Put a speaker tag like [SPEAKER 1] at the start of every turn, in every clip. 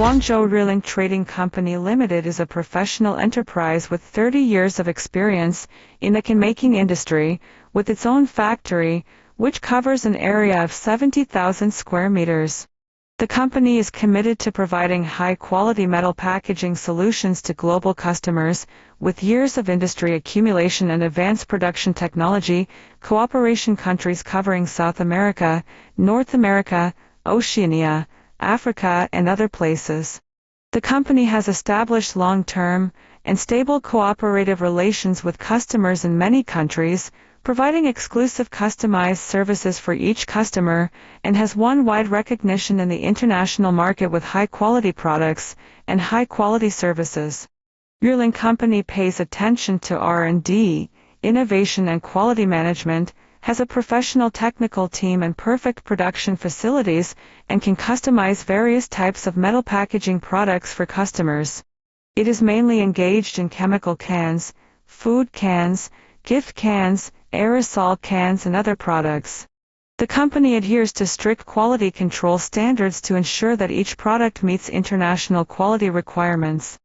[SPEAKER 1] Guangzhou Reeling Trading Company Limited is a professional enterprise with 30 years of experience in the can-making industry, with its own factory, which covers an area of 70,000 square meters. The company is committed to providing high-quality metal packaging solutions to global customers, with years of industry accumulation and advanced production technology, cooperation countries covering South America, North America, Oceania, Africa, and other places. The company has established long-term and stable cooperative relations with customers in many countries, providing exclusive customized services for each customer, and has won wide recognition in the international market with high-quality products and high-quality services. Reeling Company pays attention to R&D, innovation and quality management, has a professional technical team and perfect production facilities, and can customize various types of metal packaging products for customers. It is mainly engaged in chemical cans, food cans, gift cans, aerosol cans and other products. The company adheres to strict quality control standards to ensure that each product meets international quality requirements.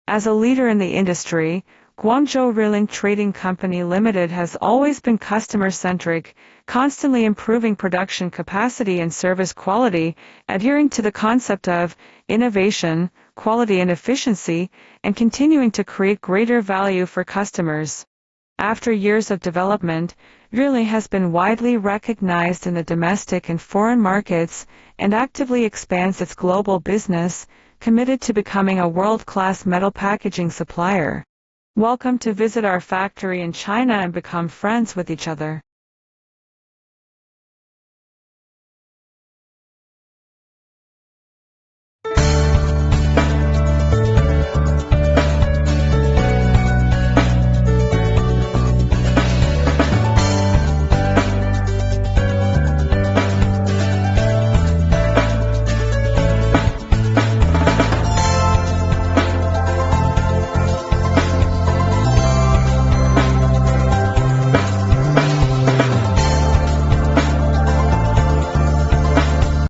[SPEAKER 1] As a leader in the industry, Guangzhou Reeling Trading Company Limited has always been customer-centric, constantly improving production capacity and service quality, adhering to the concept of innovation, quality and efficiency, and continuing to create greater value for customers. After years of development, Reeling has been widely recognized in the domestic and foreign markets and actively expands its global business, committed to becoming a world-class metal packaging supplier. Welcome to visit our factory in China and become friends with each other.